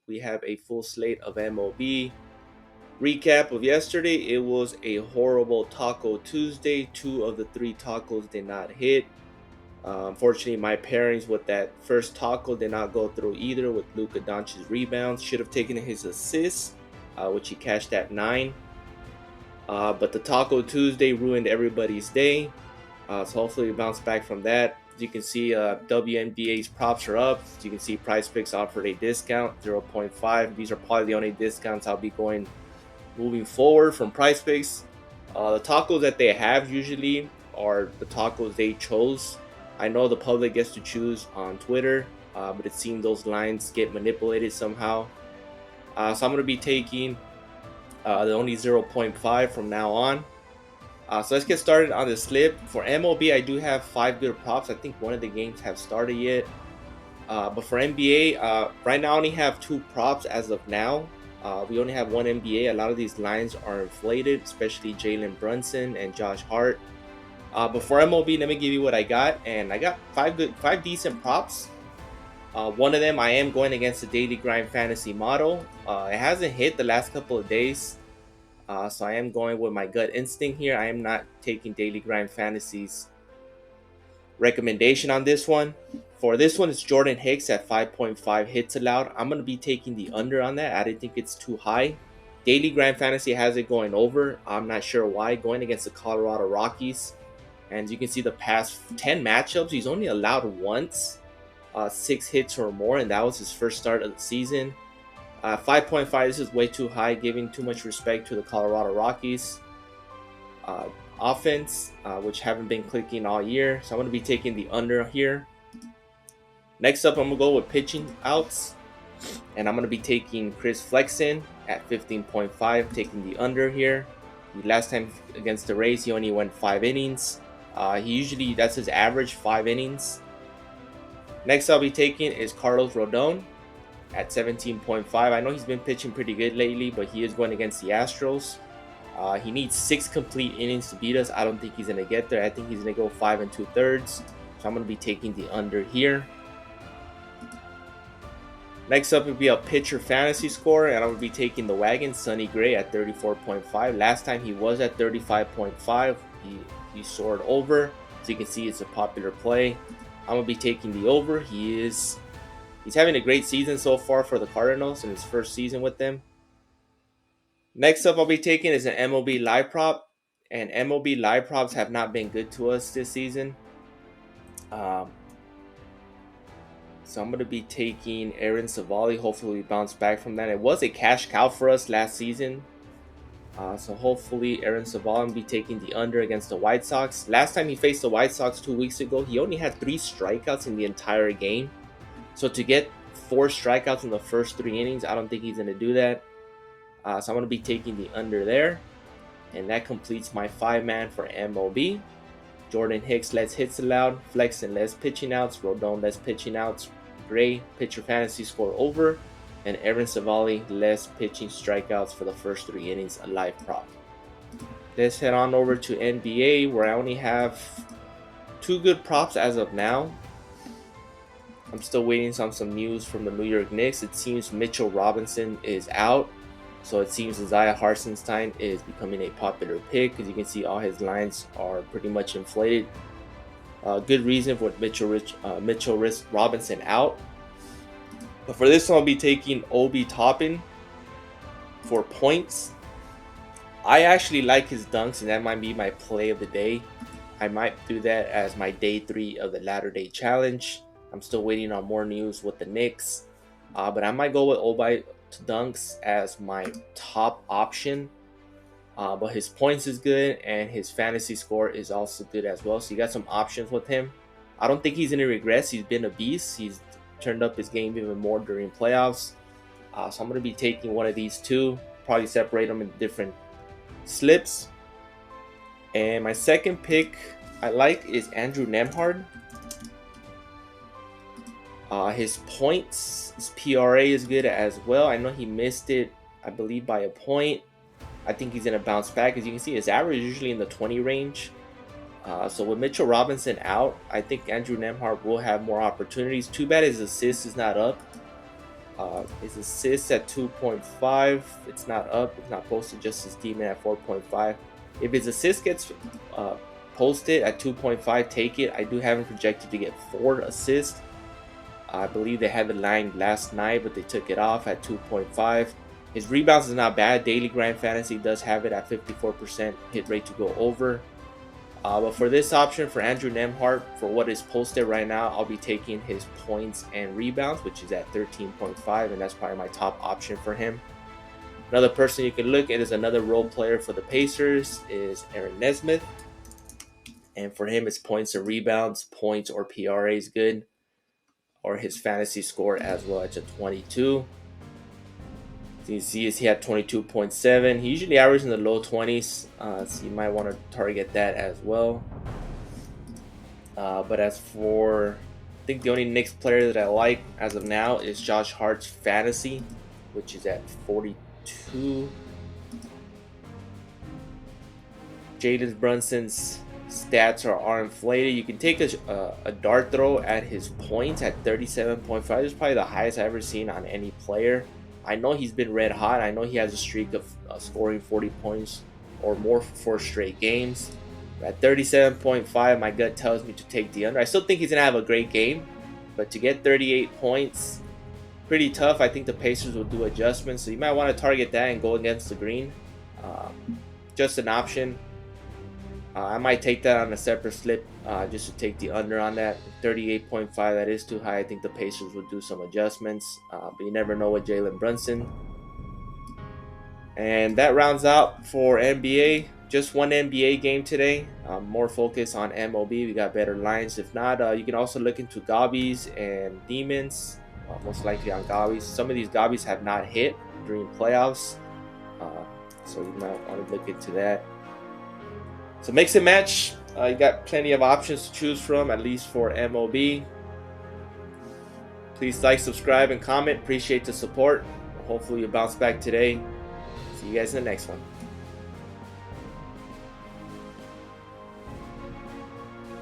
We have a full slate of MLB. Recap of yesterday, it was a horrible Taco Tuesday. Two of the three tacos did not hit. Unfortunately, my pairings with that first taco did not go through either with Luka Doncic's rebounds. Should have taken his assists, which he cashed at 9. But the Taco Tuesday ruined everybody's day. So hopefully we bounce back from that. As you can see, WNBA's props are up. As you can see, Price Picks offered a discount, 0.5. These are probably the only discounts I'll be going moving forward from Price Picks. The tacos that they have usually are the tacos they chose. I know the public gets to choose on Twitter, but it seems those lines get manipulated somehow. So I'm going to be taking the only 0.5 from now on. So let's get started on the slip. For MLB, I do have 5 good props. I think one of the games have started yet. But for NBA, right now I only have 2 props as of now. We only have one NBA. A lot of these lines are inflated, especially Jalen Brunson and Josh Hart. But for MLB, let me give you what I got. And I got 5 decent props. One of them, I am going against the Daily Grind Fantasy model. It hasn't hit the last couple of days. So I am going with my gut instinct here. I am not taking Daily Grind Fantasy's recommendation on this one. For this one, it's Jordan Hicks at 5.5 hits allowed. I'm going to be taking the under on that. I didn't think it's too high. Daily Grind Fantasy has it going over. I'm not sure why. Going against the Colorado Rockies. And you can see the past 10 matchups, he's only allowed once 6 hits or more. And that was his first start of the season. 5.5, this is way too high, giving too much respect to the Colorado Rockies offense, which haven't been clicking all year. So I'm going to be taking the under here. Next up, I'm going to go with pitching outs. And I'm going to be taking Chris Flexen at 15.5, taking the under here. Last time against the Rays, he only went 5 innings. That's his average, 5 innings. Next I'll be taking is Carlos Rodon at 17.5. I know he's been pitching pretty good lately, but he is going against the Astros. He needs 6 complete innings to beat us. I don't think he's going to get there. I think he's going to go 5 2/3. So I'm going to be taking the under here. Next up will be a pitcher fantasy score, and I'm going to be taking the wagon, Sonny Gray, at 34.5. Last time he was at 35.5. He soared over. So you can see it's a popular play. I'm going to be taking the over. He's having a great season so far for the Cardinals in his first season with them. Next up I'll be taking is an MLB live prop. And MLB live props have not been good to us this season. So I'm going to be taking Aaron Savali. Hopefully we bounce back from that. It was a cash cow for us last season. So hopefully Aaron Savali will be taking the under against the White Sox. Last time he faced the White Sox 2 weeks ago, he only had 3 strikeouts in the entire game. So to get 4 strikeouts in the first 3 innings, I don't think he's going to do that. So I'm going to be taking the under there. And that completes my 5-man for MLB. Jordan Hicks, less hits allowed. Flexen, less pitching outs. Rodon, less pitching outs. Gray, pitcher fantasy score over. And Aaron Savali, less pitching strikeouts for the first 3 innings, a live prop. Let's head on over to NBA, where I only have 2 good props as of now. I'm still waiting on some news from the New York Knicks. It seems Mitchell Robinson is out. So it seems Isaiah Hartenstein is becoming a popular pick. As you can see, all his lines are pretty much inflated. Good reason for Mitchell Robinson out. But for this one, I'll be taking Obi Toppin for points. I actually like his dunks, and that might be my play of the day. I might do that as my day 3 of the Latter Day Challenge. I'm still waiting on more news with the Knicks. But I might go with Obi dunks as my top option. But his points is good, and his fantasy score is also good as well. So you got some options with him. I don't think he's going to regress. He's been a beast. He's turned up his game even more during playoffs. So I'm going to be taking one of these 2. Probably separate them in different slips. And my second pick I like is Andrew Nemhard. His points, his PRA is good as well. I know he missed it, I believe, by a point. I think he's going to bounce back. As you can see, his average is usually in the 20 range. So with Mitchell Robinson out, I think Andrew Nemhard will have more opportunities. Too bad his assist is not up. His assists at 2.5. It's not up. It's not posted. Just his demon at 4.5. If his assist gets posted at 2.5, take it. I do have him projected to get 4 assists. I believe they had the line last night, but they took it off at 2.5. His rebounds is not bad. Daily Grand Fantasy does have it at 54% hit rate to go over. But for this option, for Andrew Nembhard, for what is posted right now, I'll be taking his points and rebounds, which is at 13.5, and that's probably my top option for him. Another person you can look at is another role player for the Pacers is Aaron Nesmith. And for him, it's points and rebounds. Points or PRA is good. Or his fantasy score as well at 22. So you see he had 22.7. He usually averages in the low 20s. So you might want to target that as well. But as for, I think the only Knicks player that I like as of now is Josh Hart's fantasy, which is at 42. Jalen Brunson's stats are inflated. You can take a dart throw at his points at 37.5. This is probably the highest I've ever seen on any player. I know he's been red hot. I know he has a streak of scoring 40 points or more for 4 straight games. At 37.5, my gut tells me to take the under. I still think he's going to have a great game, but to get 38 points, pretty tough. I think the Pacers will do adjustments, so you might want to target that and go against the green. Just an option. I might take that on a separate slip just to take the under on that. 38.5, that is too high. I think the Pacers will do some adjustments, but you never know with Jalen Brunson. And that rounds out for NBA. Just one NBA game today. More focus on MLB. We got better lines. If not, you can also look into Gobbies and Demons. Most likely on Gobbies. Some of these Gobbies have not hit during playoffs, so you might want to look into that. So mix and match. You got plenty of options to choose from, at least for MLB. Please like, subscribe, and comment. Appreciate the support. Hopefully you bounce back today. See you guys in the next one.